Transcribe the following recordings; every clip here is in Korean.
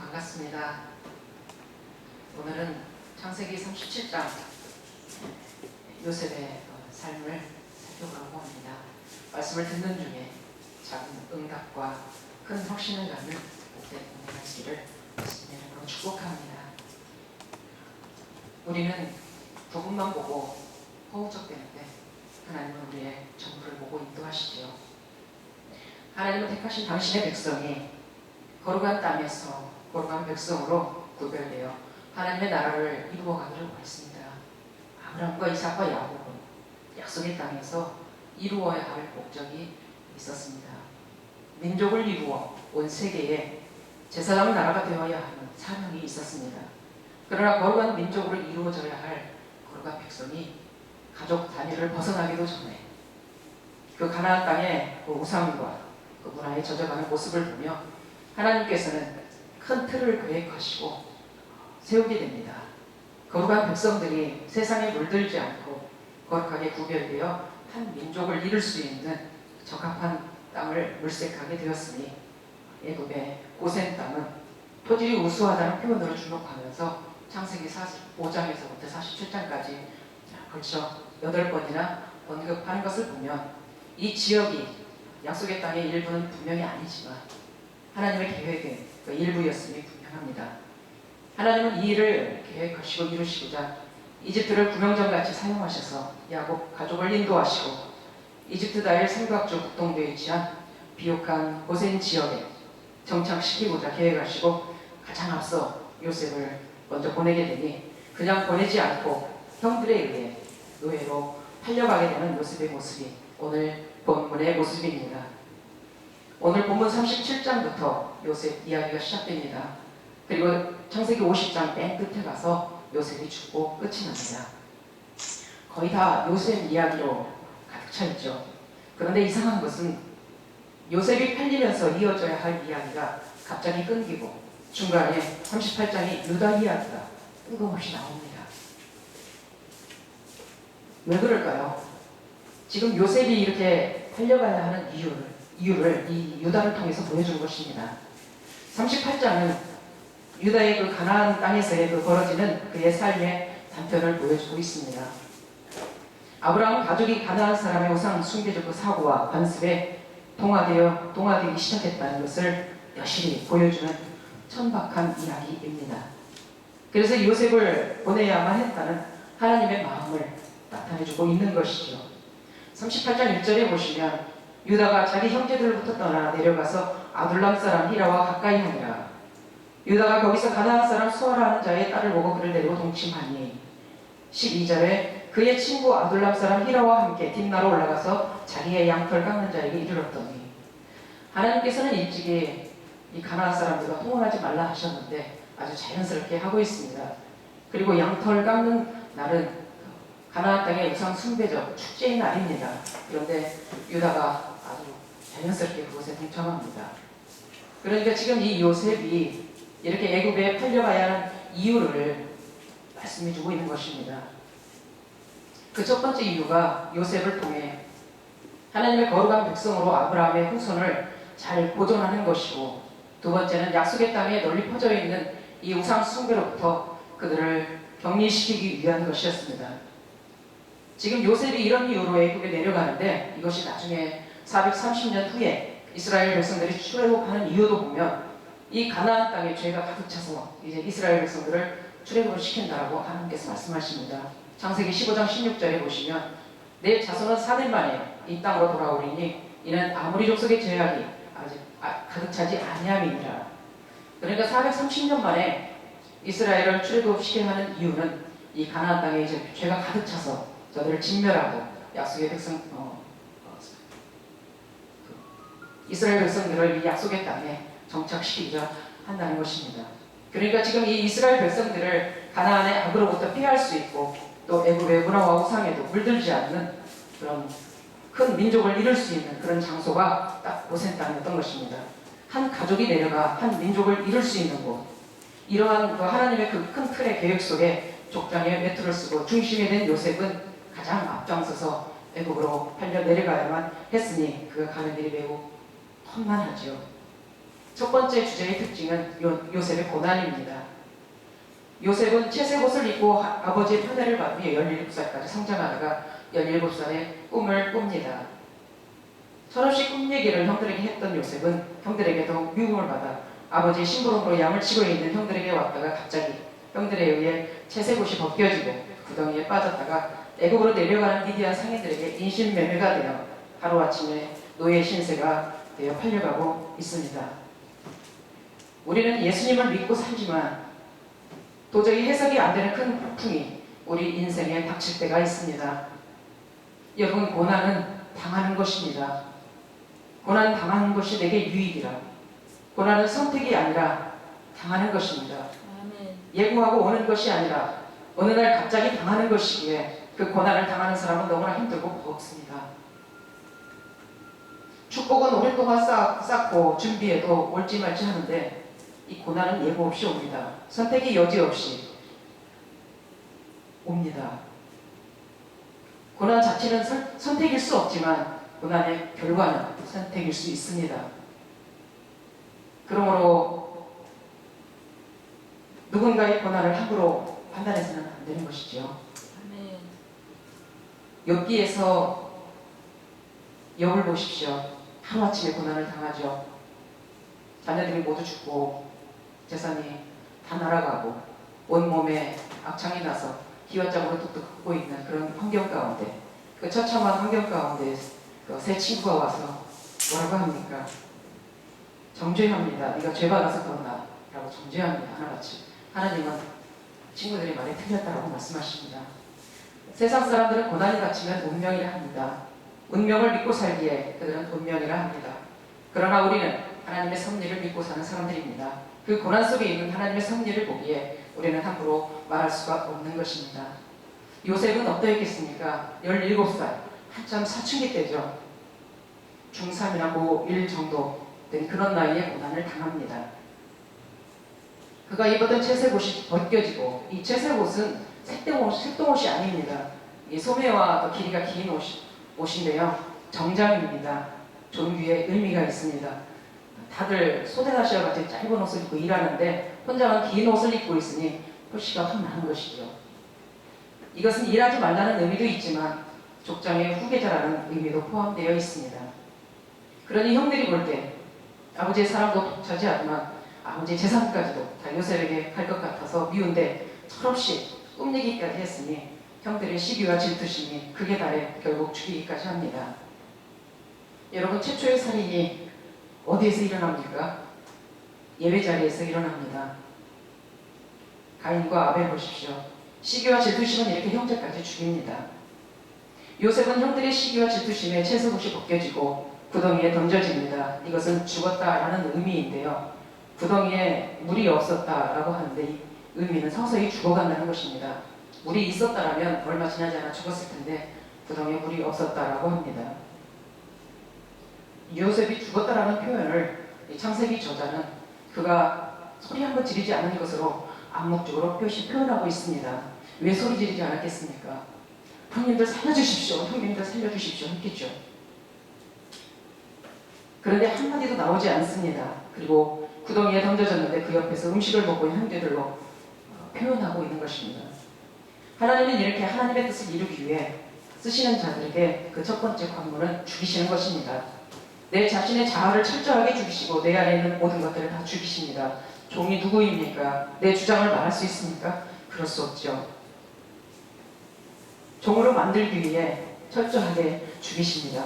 반갑습니다. 오늘은 창세기 37장 요셉의 삶을 살펴보려고 합니다. 말씀을 듣는 중에 작은 응답과 큰 확신을 갖는 목대 공연하시기를 주님으로 축복합니다. 우리는 부분만 보고 허우적대는데 하나님은 우리의 전부를 보고 인도하시지요. 하나님은 택하신 당신의 백성이 거룩한 땅에서 거룩한 백성으로 구별되어 하나님의 나라를 이루어가기를 원했습니다. 아브라함과 이삭과 야곱은 약속의 땅에서 이루어야 할 목적이 있었습니다. 민족을 이루어 온 세계에 제사장의 나라가 되어야 하는 사명이 있었습니다. 그러나 거룩한 민족으로 이루어져야 할 거룩한 백성이 가족 단위를 벗어나기도 전에 그 가나안 땅의 그 우상과 그 문화에 젖어가는 모습을 보며 하나님께서는 큰 틀을 계획하시고 세우게 됩니다. 거룩한 백성들이 세상에 물들지 않고 거룩하게 구별되어 한 민족을 이룰 수 있는 적합한 땅을 물색하게 되었으니 애굽의 고센 땅은 토질이 우수하다는 표현으로 주목하면서 창세기 45장에서부터 47장까지 걸쳐 8번이나 언급하는 것을 보면 이 지역이 약속의 땅의 일부는 분명히 아니지만 하나님의 계획의 그 일부였음이 분명합니다. 하나님은 이 일을 계획하시고 이루시고자 이집트를 구명정같이 사용하셔서 야곱 가족을 인도하시고 이집트 나일 삼각주 북동부에 위치한 비옥한 고센 지역에 정착시키고자 계획하시고 가장 앞서 요셉을 먼저 보내게 되니 그냥 보내지 않고 형들에 의해 노예로 팔려가게 되는 요셉의 모습이 오늘 본문의 모습입니다. 오늘 본문 37장부터 요셉 이야기가 시작됩니다. 그리고 창세기 50장 맨 끝에 가서 요셉이 죽고 끝이 납니다. 거의 다 요셉 이야기로 가득 차 있죠. 그런데 이상한 것은 요셉이 팔리면서 이어져야 할 이야기가 갑자기 끊기고 중간에 38장의 유다 이야기가 뜬금없이 나옵니다. 왜 그럴까요? 지금 요셉이 이렇게 팔려가야 하는 이유를 이 유다를 통해서 보여준 것입니다. 38장은 유다의 그 가나안 땅에서의 그 벌어지는 그의 삶의 단편을 보여주고 있습니다. 아브라함 가족이 가나안 사람의 우상 숭배적 그 사고와 관습에 동화되기 시작했다는 것을 여실히 보여주는 천박한 이야기입니다. 그래서 요셉을 보내야만 했다는 하나님의 마음을 나타내주고 있는 것이죠. 38장 1절에 보시면 유다가 자기 형제들로부터 떠나 내려가서 아둘람 사람 히라와 가까이 하니라. 유다가 거기서 가나안 사람 수아라는 자의 딸을 보고 그를 데리고 동침하니 12절에 그의 친구 아둘람 사람 히라와 함께 딥나로 올라가서 자기의 양털 깎는 자에게 이르렀더니 하나님께서는 일찍이 이 가나안 사람들과 통혼하지 말라 하셨는데 아주 자연스럽게 하고 있습니다. 그리고 양털 깎는 날은 가나안 땅의 우상 숭배적 축제의 날입니다. 그런데 유다가 아주 자연스럽게 그것에 동참합니다. 그러니까 지금 이 요셉이 이렇게 애굽에 팔려가야 하는 이유를 말씀해 주고 있는 것입니다. 그 첫 번째 이유가 요셉을 통해 하나님의 거룩한 백성으로 아브라함의 후손을 잘 보존하는 것이고, 두 번째는 약속의 땅에 널리 퍼져 있는 이 우상 숭배로부터 그들을 격리시키기 위한 것이었습니다. 지금 요셉이 이런 이유로 애굽에 내려가는데 이것이 나중에 430년 후에 이스라엘 백성들이 출애굽하는 이유도 보면 이 가나안 땅에 죄가 가득 차서 이제 이스라엘 백성들을 출애굽을 시킨다라고 하나님께서 말씀하십니다. 창세기 15장 16절에 보시면 내 자손은 4년 만에 이 땅으로 돌아오리니 이는 아모리 족속의 죄악이 아직 가득 차지 아니함이니라. 그러니까 430년 만에 이스라엘을 출애굽시켜야 하는 이유는 이 가나안 땅에 이제 죄가 가득 차서 저들을 진멸하고 약속의 백성 이스라엘 백성들을 이 약속의 땅에 정착시키자 한다는 것입니다. 그러니까 지금 이 이스라엘 백성들을 가나안의 악으로부터 피할 수 있고 또 애굽의 문화와 우상에도 물들지 않는 그런 큰 민족을 이룰 수 있는 그런 장소가 딱 고센 땅이었던 것입니다. 한 가족이 내려가 한 민족을 이룰 수 있는 곳, 이러한 그 하나님의 그 큰 틀의 계획 속에 족장에 메뚜를 쓰고 중심이 된 요셉은 가장 앞장서서 애굽으로 팔려 내려가야만 했으니 그가 가는 길이 매우 험난하지요. 첫 번째 주제의 특징은 요셉의 고난입니다. 요셉은 채색 옷을 입고 아버지의 편애를 받기 위해 17살까지 성장하다가 17살에 꿈을 꿉니다. 철없이 꿈 얘기를 형들에게 했던 요셉은 형들에게도 미움을 받아 아버지의 심부름으로 양을 치고 있는 형들에게 왔다가 갑자기 형들에 의해 채색 옷이 벗겨지고 구덩이에 빠졌다가 애굽으로 내려가는 미디안 상인들에게 인신매매가 되어 하루아침에 노예 신세가 되어 팔려가고 있습니다. 우리는 예수님을 믿고 살지만 도저히 해석이 안 되는 큰 폭풍이 우리 인생에 닥칠 때가 있습니다. 여러분, 고난은 당하는 것입니다. 고난 당하는 것이 내게 유익이라. 고난은 선택이 아니라 당하는 것입니다. 아멘. 예고하고 오는 것이 아니라 어느 날 갑자기 당하는 것이기에 그 고난을 당하는 사람은 너무나 힘들고 버겁습니다. 축복은 오랫동안 쌓고 준비해도 올지 말지 하는데 이 고난은 예고 없이 옵니다. 선택의 여지 없이 옵니다. 고난 자체는 선택일 수 없지만 고난의 결과는 선택일 수 있습니다. 그러므로 누군가의 고난을 함부로 판단해서는 안 되는 것이죠. 아멘. 욥기에서 욥을 보십시오. 하루아침에 고난을 당하죠. 자녀들이 모두 죽고 재산이 다 날아가고 온몸에 악창이 나서 기와장으로 뚝뚝 붓고 있는 그런 환경 가운데, 그 처참한 환경 가운데 그 새 친구가 와서 뭐라고 합니까? 정죄합니다. 네가 죄 받아서 그런다 라고 정죄합니다. 하나같이. 하나님은 친구들의 말이 틀렸다고 말씀하십니다. 세상 사람들은 고난이 닥치면 운명이라 합니다. 운명을 믿고 살기에 그들은 운명이라 합니다. 그러나 우리는 하나님의 섭리를 믿고 사는 사람들입니다. 그 고난 속에 있는 하나님의 섭리를 보기에 우리는 함부로 말할 수가 없는 것입니다. 요셉은 어떠했겠습니까? 17살, 한참 사춘기 때죠. 중3이나 고1 정도 된 그런 나이에 고난을 당합니다. 그가 입었던 채색 옷이 벗겨지고, 이 채색 옷은 색동옷이 아닙니다. 이 소매와 길이가 긴 옷인데요. 정장입니다. 종교에 의미가 있습니다. 다들 소대나시와 같이 짧은 옷을 입고 일하는데 혼자만 긴 옷을 입고 있으니 표시가 확 나는 것이죠. 이것은 일하지 말라는 의미도 있지만 족장의 후계자라는 의미도 포함되어 있습니다. 그러니 형들이 볼 때 아버지의 사랑도 독차지하지만 아버지의 재산까지도 다 요셉에게 갈 것 같아서 미운데 철없이 꿈 얘기까지 했으니 형들의 시기와 질투심이 극에 달해 결국 죽이기까지 합니다. 여러분, 최초의 살인이 어디에서 일어납니까? 예배 자리에서 일어납니다. 가인과 아벨 보십시오. 시기와 질투심은 이렇게 형제까지 죽입니다. 요셉은 형들의 시기와 질투심에 채색옷이 벗겨지고 구덩이에 던져집니다. 이것은 죽었다라는 의미인데요. 구덩이에 물이 없었다라고 하는데 이 의미는 서서히 죽어간다는 것입니다. 물이 있었다라면 얼마 지나지 않아 죽었을 텐데 구덩이에 물이 없었다라고 합니다. 요셉이 죽었다라는 표현을 창세기 저자는 그가 소리 한번 지르지 않은 것으로 암묵적으로 표현하고 있습니다. 왜 소리 지르지 않았겠습니까? 형님들 살려주십시오. 형님들 살려주십시오. 했겠죠. 그런데 한마디도 나오지 않습니다. 그리고 구덩이에 던져졌는데 그 옆에서 음식을 먹고 있는 형제들로 표현하고 있는 것입니다. 하나님은 이렇게 하나님의 뜻을 이루기 위해 쓰시는 자들에게 그 첫 번째 관문은 죽이시는 것입니다. 내 자신의 자아를 철저하게 죽이시고 내 안에 있는 모든 것들을 다 죽이십니다. 종이 누구입니까? 내 주장을 말할 수 있습니까? 그럴 수 없죠. 종으로 만들기 위해 철저하게 죽이십니다.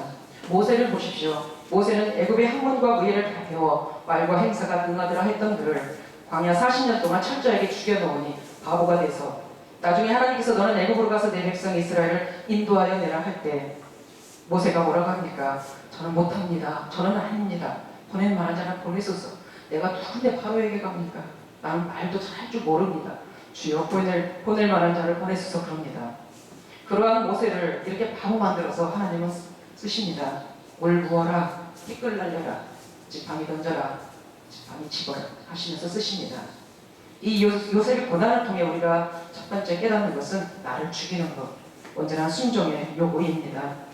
모세를 보십시오. 모세는 애굽의 학문과 의회를 다 배워 말과 행사가 능하더라 했던 그를 광야 40년 동안 철저하게 죽여놓으니 바보가 돼서 나중에 하나님께서 너는 애굽으로 가서 내 백성 이스라엘을 인도하여 내라 할 때 모세가 뭐라고 합니까? 저는 못합니다. 저는 아닙니다. 보낼 만한 자는 보내소서. 내가 누군데 바로에게 갑니까? 나는 말도 잘 할 줄 모릅니다. 주여 보낼 만한 자를 보내소서. 그럽니다. 그러한 모세를 이렇게 바보 만들어서 하나님은 쓰십니다. 물 부어라, 티끌 날려라, 지팡이 던져라, 지팡이 집어라 하시면서 쓰십니다. 이 요셉의 고난을 통해 우리가 첫 번째 깨닫는 것은 나를 죽이는 것, 온전한 순종의 요구입니다.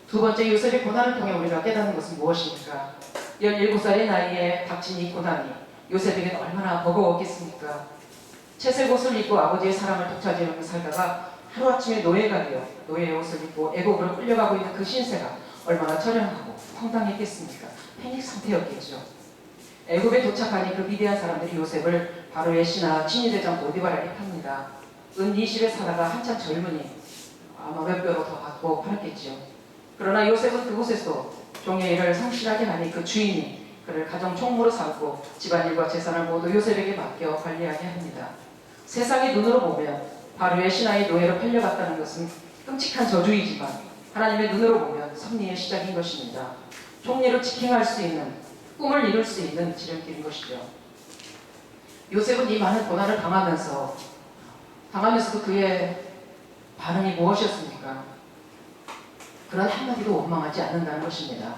두 번째, 요셉의 고난을 통해 우리가 깨닫는 것은 무엇입니까? 17살의 나이에 닥친 이 고난이 요셉에게는 얼마나 버거웠겠습니까? 채색 옷을 입고 아버지의 사랑을 독차지하며 살다가 하루아침에 노예가 되어 노예의 옷을 입고 애국으로 끌려가고 있는 그 신세가 얼마나 처량하고 황당했겠습니까? 패닉 상태였겠죠. 애굽에 도착하니 그 위대한 사람들이 요셉을 바로의 신하 친위대장 보디발에게 팝니다. 은 20에 살다가 한참 젊으니 아마 몇 배로 더 받고 팔았겠지요. 그러나 요셉은 그곳에서 종의 일을 성실하게 하니 그 주인이 그를 가정 총무로 삼고 집안일과 재산을 모두 요셉에게 맡겨 관리하게 합니다. 세상의 눈으로 보면 바로의 신하의 노예로 팔려갔다는 것은 끔찍한 저주이지만 하나님의 눈으로 보면 섭리의 시작인 것입니다. 총리로 직행할 수 있는, 꿈을 이룰 수 있는 지름길인 것이죠. 요셉은 이 많은 고난을 당하면서도 그의 반응이 무엇이었습니까? 그런 한마디도 원망하지 않는다는 것입니다.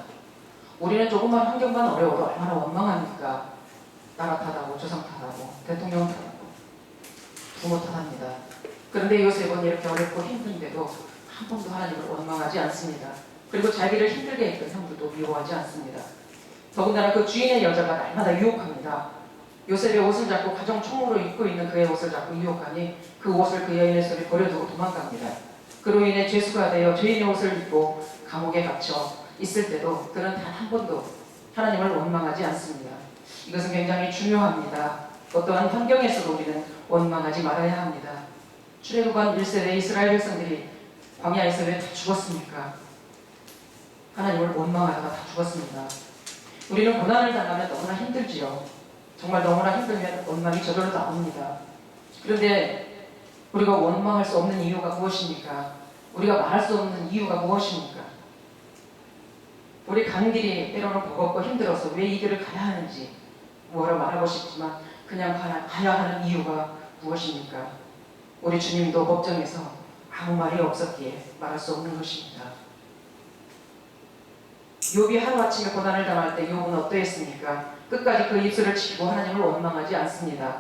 우리는 조금만 환경만 어려워도 얼마나 원망합니까? 나라 탓하고 조상 탓하고 대통령 탓하고 부모 탓합니다. 그런데 요셉은 이렇게 어렵고 힘든데도 한 번도 하나님을 원망하지 않습니다. 그리고 자기를 힘들게 했던 형들도 미워하지 않습니다. 더군다나 그 주인의 여자가 날마다 유혹합니다. 요셉의 옷을 잡고 가정 총무로 입고 있는 그의 옷을 잡고 유혹하니 그 옷을 그 여인의 손에 버려두고 도망갑니다. 그로 인해 죄수가 되어 죄인의 옷을 입고 감옥에 갇혀 있을 때도 그는 단 한 번도 하나님을 원망하지 않습니다. 이것은 굉장히 중요합니다. 어떠한 환경에서도 우리는 원망하지 말아야 합니다. 출애굽한 1세대 이스라엘 백성들이 광야에서 왜 다 죽었습니까? 하나님을 원망하다가 다 죽었습니다. 우리는 고난을 당하면 너무나 힘들지요. 정말 너무나 힘들면 원망이 저절로 나옵니다. 그런데 우리가 원망할 수 없는 이유가 무엇입니까? 우리가 말할 수 없는 이유가 무엇입니까? 우리 가는 길이 때로는 버겁고 힘들어서 왜 이 길을 가야 하는지 뭐라 말하고 싶지만 그냥 가야 하는 이유가 무엇입니까? 우리 주님도 법정에서 아무 말이 없었기에 말할 수 없는 것입니다. 욥이 하루아침에 고난을 당할 때 욥은 어떠했습니까? 끝까지 그 입술을 지키고 하나님을 원망하지 않습니다.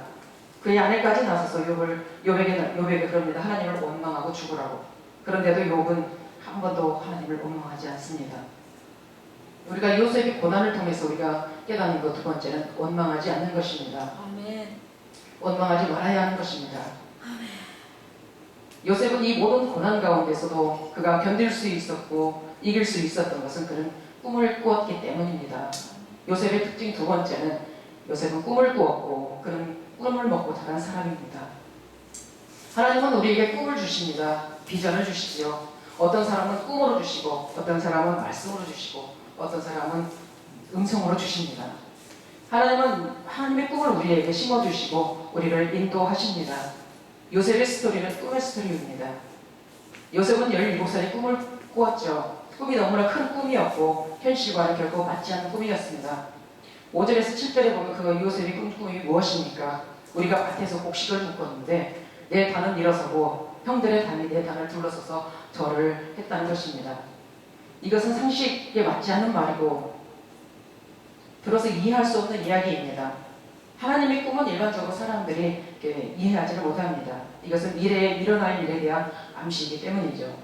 그의 아내까지 나서서 욥에게 그럽니다. 하나님을 원망하고 죽으라고. 그런데도 욥은 한 번도 하나님을 원망하지 않습니다. 우리가 요셉의 고난을 통해서 우리가 깨닫는 것 두 번째는 원망하지 않는 것입니다. 아멘. 원망하지 말아야 하는 것입니다. 요셉은 이 모든 고난 가운데서도 그가 견딜 수 있었고 이길 수 있었던 것은 그는 꿈을 꾸었기 때문입니다. 요셉의 특징 두 번째는 요셉은 꿈을 꾸었고 그는 꿈을 먹고 자란 사람입니다. 하나님은 우리에게 꿈을 주십니다. 비전을 주시지요. 어떤 사람은 꿈으로 주시고 어떤 사람은 말씀으로 주시고 어떤 사람은 음성으로 주십니다. 하나님은 하나님의 꿈을 우리에게 심어주시고 우리를 인도하십니다. 요셉의 스토리는 꿈의 스토리입니다. 요셉은 17살에 꿈을 꾸었죠. 꿈이 너무나 큰 꿈이었고 현실과는 결코 맞지 않는 꿈이었습니다. 5절에서 7절에 보면 그 요셉이 꾼 꿈이 무엇입니까? 우리가 밭에서 곡식을 묶었는데 내 단은 일어서고 형들의 단이 내 단을 둘러서서 절을 했다는 것입니다. 이것은 상식에 맞지 않는 말이고 들어서 이해할 수 없는 이야기입니다. 하나님의 꿈은 일반적으로 사람들이 이해하지를 못합니다. 이것은 미래에 일어날 일에 대한 암시이기 때문이죠.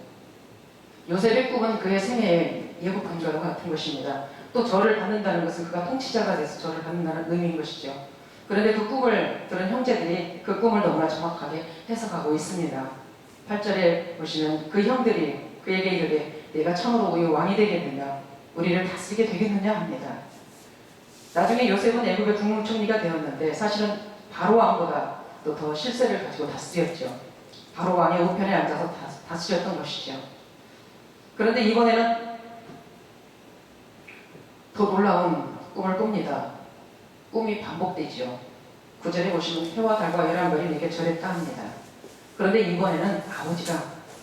요셉의 꿈은 그의 생애의 예고한 것과 같은 것입니다. 또 절을 받는다는 것은 그가 통치자가 돼서 절을 받는다는 의미인 것이죠. 그런데 그 꿈을 들은 형제들이 그 꿈을 너무나 정확하게 해석하고 있습니다. 8절에 보시면 그 형들이 그에게 이르되 내가 참으로 우리 왕이 되겠느냐 우리를 다스리게 되겠느냐 합니다. 나중에 요셉은 애굽의 국무총리가 되었는데 사실은 바로 왕보다 또 더 실세를 가지고 다스렸죠. 바로 왕의 우편에 앉아서 다스렸던 것이죠. 그런데 이번에는 더 놀라운 꿈을 꿉니다. 꿈이 반복되죠. 9절에 보시면 해와 달과 열한 별이 내게 절했다 합니다. 그런데 이번에는 아버지가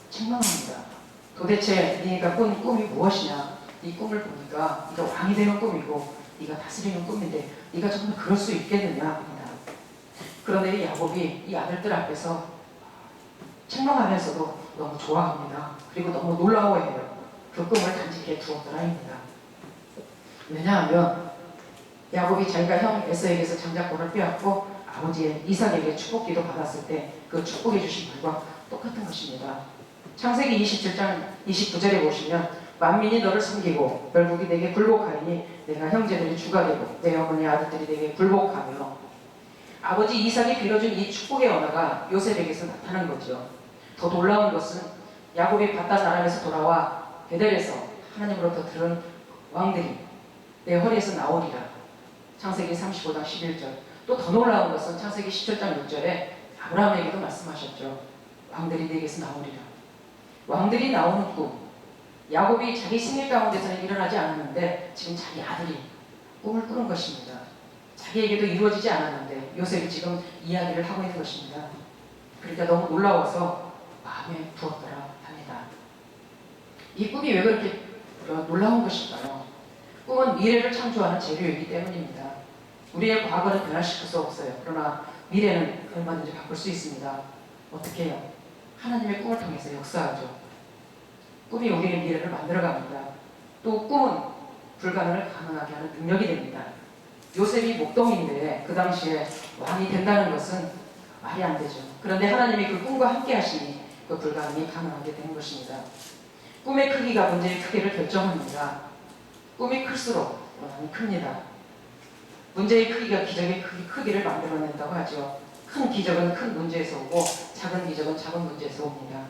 책망합니다. 도대체 네가 꾼 꿈이 무엇이냐? 이 꿈을 보니까 네가 왕이 되는 꿈이고 네가 다스리는 꿈인데 네가 정말 그럴 수 있겠느냐 합니다. 그런데 야곱이 이 아들들 앞에서 책망하면서도 너무 좋아합니다. 그리고 너무 놀라워해요. 그 꿈을 간직해 두었더라입니다. 왜냐하면 야곱이 자기가 형 에서에게서 장자권을 빼앗고 아버지의 이삭에게 축복기도 받았을 때 그 축복해 주신 말과 똑같은 것입니다. 창세기 27장 29절에 보시면 만민이 너를 섬기고 결국이 내게 굴복하리니 내가 형제들이 주가 되고 내 어머니 아들들이 내게 굴복하며. 아버지 이삭이 빌어준 이 축복의 언어가 요셉에게서 나타난 거죠. 더 놀라운 것은 야곱이 바단 아람에서 돌아와 베델에서 하나님으로부터 들은 왕들이 내 허리에서 나오리라. 창세기 35장 11절. 또 더 놀라운 것은 창세기 17장 6절에 아브라함에게도 말씀하셨죠. 왕들이 내게서 나오리라. 왕들이 나오는 꿈. 야곱이 자기 생일 가운데서는 일어나지 않았는데 지금 자기 아들이 꿈을 꾸는 것입니다. 자기에게도 이루어지지 않았는데 요셉이 지금 이야기를 하고 있는 것입니다. 그러니까 너무 놀라워서 마음에 부었더라 합니다. 이 꿈이 왜 그렇게 놀라운 것일까요? 꿈은 미래를 창조하는 재료이기 때문입니다. 우리의 과거는 변화시킬 수 없어요. 그러나 미래는 얼마든지 바꿀 수 있습니다. 어떻게 해요? 하나님의 꿈을 통해서 역사하죠. 꿈이 우리의 미래를 만들어갑니다. 또 꿈은 불가능을 가능하게 하는 능력이 됩니다. 요셉이 목동인데 그 당시에 왕이 된다는 것은 말이 안 되죠. 그런데 하나님이 그 꿈과 함께 하시니 그 불가능이 가능하게 되는 것입니다. 꿈의 크기가 문제의 크기를 결정합니다. 꿈이 클수록 원한이 큽니다. 문제의 크기가 기적의 크기를 만들어낸다고 하죠. 큰 기적은 큰 문제에서 오고 작은 기적은 작은 문제에서 옵니다.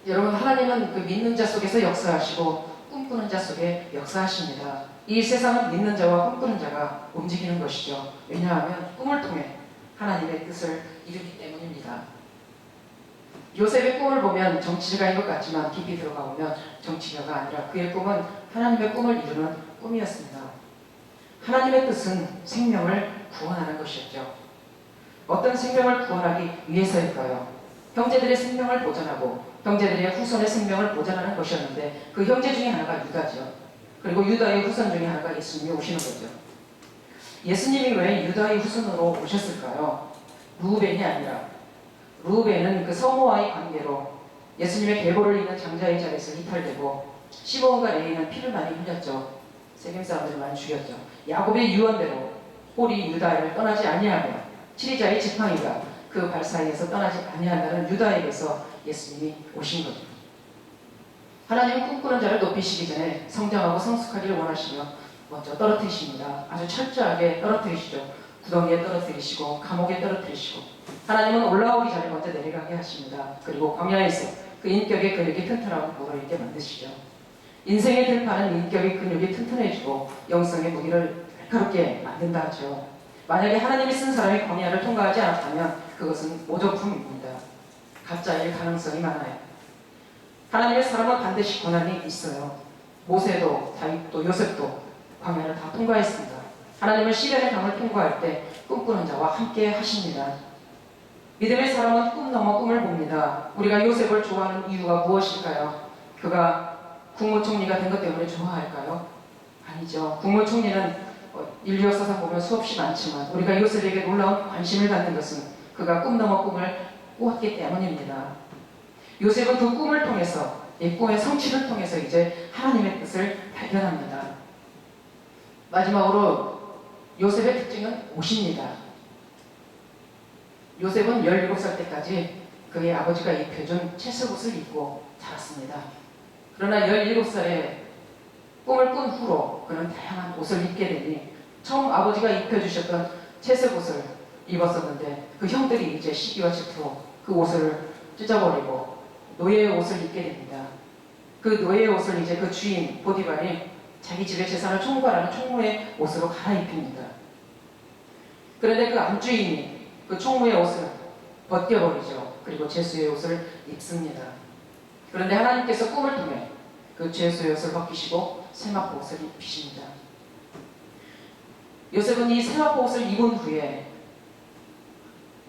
여러분, 하나님은 그 믿는 자 속에서 역사하시고 꿈꾸는 자 속에 역사하십니다. 이 세상은 믿는 자와 꿈꾸는 자가 움직이는 것이죠. 왜냐하면 꿈을 통해 하나님의 뜻을 이루기 때문입니다. 요셉의 꿈을 보면 정치가인 것 같지만 깊이 들어가 보면 정치가가 아니라 그의 꿈은 하나님의 꿈을 이루는 꿈이었습니다. 하나님의 뜻은 생명을 구원하는 것이었죠. 어떤 생명을 구원하기 위해서일까요? 형제들의 생명을 보존하고 형제들의 후손의 생명을 보존하는 것이었는데 그 형제 중에 하나가 유다죠. 그리고 유다의 후손 중에 하나가 예수님이 오시는 거죠. 예수님이 왜 유다의 후손으로 오셨을까요? 루벤이 아니라, 루벤은 그 성모와의 관계로 예수님의 계보를 잇는 장자의 자리에서 이탈되고 시몬과 레위는 피를 많이 흘렸죠. 세겜 사람들을 많이 죽였죠. 야곱의 유언대로 홀이 유다를 떠나지 아니하며 치리자의 지팡이가 그 발 사이에서 떠나지 아니한다는 유다에게서 예수님이 오신 거죠. 하나님은 꿈꾸는 자를 높이시기 전에 성장하고 성숙하기를 원하시며 먼저 떨어뜨리십니다. 아주 철저하게 떨어뜨리시죠. 구덩이에 떨어뜨리시고 감옥에 떨어뜨리시고 하나님은 올라오기 전에 먼저 내려가게 하십니다. 그리고 광야에서 그 인격의 근육이 튼튼하고 부드럽게 만드시죠. 인생의 들판은 인격의 근육이 튼튼해지고 영성의 무기를 날카롭게 만든다 하죠. 만약에 하나님이 쓴 사람이 광야를 통과하지 않았다면 그것은 모조품입니다. 가짜일 가능성이 많아요. 하나님의 사람은 반드시 고난이 있어요. 모세도 다윗도 요셉도 광야를 다 통과했습니다. 하나님은 시련의 강을 통과할 때 꿈꾸는 자와 함께 하십니다. 믿음의 사람은 꿈 넘어 꿈을 봅니다. 우리가 요셉을 좋아하는 이유가 무엇일까요? 그가 국무총리가 된 것 때문에 좋아할까요? 아니죠. 국무총리는 인류 역사상 보면 수없이 많지만 우리가 요셉에게 놀라운 관심을 갖는 것은 그가 꿈 넘어 꿈을 꾸었기 때문입니다. 요셉은 그 꿈을 통해서, 이 꿈의 성취를 통해서 이제 하나님의 뜻을 발견합니다. 마지막으로 요셉의 특징은 옷입니다. 요셉은 17살 때까지 그의 아버지가 입혀준 채색옷을 입고 자랐습니다. 그러나 17살에 꿈을 꾼 후로 그는 다양한 옷을 입게 되니 처음 아버지가 입혀주셨던 채색옷을 입었었는데 그 형들이 이제 시기와 질투로 그 옷을 찢어버리고 노예의 옷을 입게 됩니다. 그 노예의 옷을 이제 그 주인 보디발이 자기 집의 재산을 총괄하는 총무의 옷으로 갈아입힙니다. 그런데 그 안주인이 그 총무의 옷을 벗겨버리죠. 그리고 제수의 옷을 입습니다. 그런데 하나님께서 꿈을 통해 그 제수의 옷을 벗기시고 세마포 옷을 입히십니다. 요셉은 이 세마포 옷을 입은 후에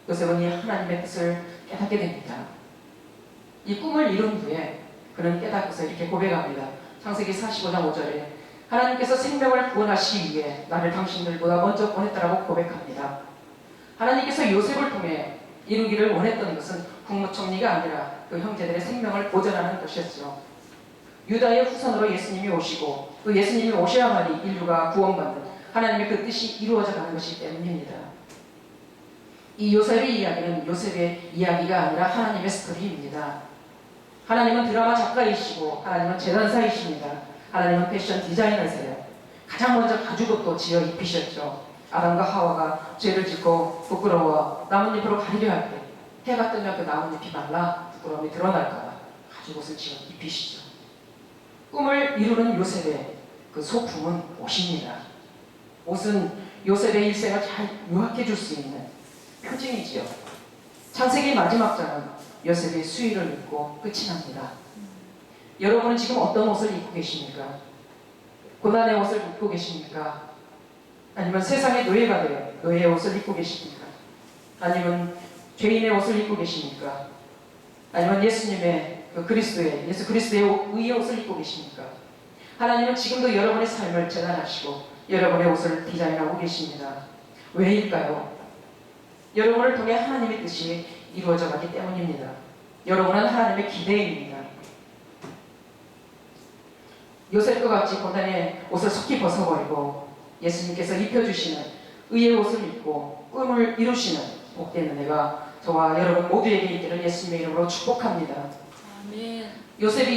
요셉은 이 하나님의 뜻을 깨닫게 됩니다. 이 꿈을 이룬 후에 그는 깨닫고서 이렇게 고백합니다. 창세기 45장 5절에 하나님께서 생명을 구원하시기 위해 나를 당신들보다 먼저 보냈다라고 고백합니다. 하나님께서 요셉을 통해 이루기를 원했던 것은 국무총리가 아니라 그 형제들의 생명을 보존하는 것이었죠. 유다의 후손으로 예수님이 오시고 그 예수님이 오셔야만이 인류가 구원받는 하나님의 그 뜻이 이루어져 가는 것이기 때문입니다. 이 요셉의 이야기는 요셉의 이야기가 아니라 하나님의 스토리입니다. 하나님은 드라마 작가이시고 하나님은 재단사이십니다. 하나님은 패션 디자이너세요. 가장 먼저 가죽옷도 지어 입히셨죠. 아담과 하와가 죄를 짓고 부끄러워 나뭇잎으로 가리려 할 때 해가 뜨면 그 나뭇잎이 말라 부끄러움이 드러날까봐 가죽옷을 지어 입히시죠. 꿈을 이루는 요셉의 그 소품은 옷입니다. 옷은 요셉의 일생을 잘 요약해 줄 수 있는 표징이지요. 창세기 마지막 장은 요셉의 수의를 입고 끝이 납니다. 여러분은 지금 어떤 옷을 입고 계십니까? 고난의 옷을 입고 계십니까? 아니면 세상의 노예가 되어 노예의 옷을 입고 계십니까? 아니면 죄인의 옷을 입고 계십니까? 아니면 예수님의 예수 그리스도의 의의 옷을 입고 계십니까? 하나님은 지금도 여러분의 삶을 재단하시고 여러분의 옷을 디자인하고 계십니다. 왜일까요? 여러분을 통해 하나님의 뜻이 이루어져 가기 때문입니다. 여러분은 하나님의 기대입니다. 요셉과 같이 고난의 옷을 속히 벗어버리고 예수님께서 입혀주시는 의의 옷을 입고 꿈을 이루시는 복된 은혜가 저와 여러분 모두에게 있기를 예수님의 이름으로 축복합니다. 아멘. 요셉이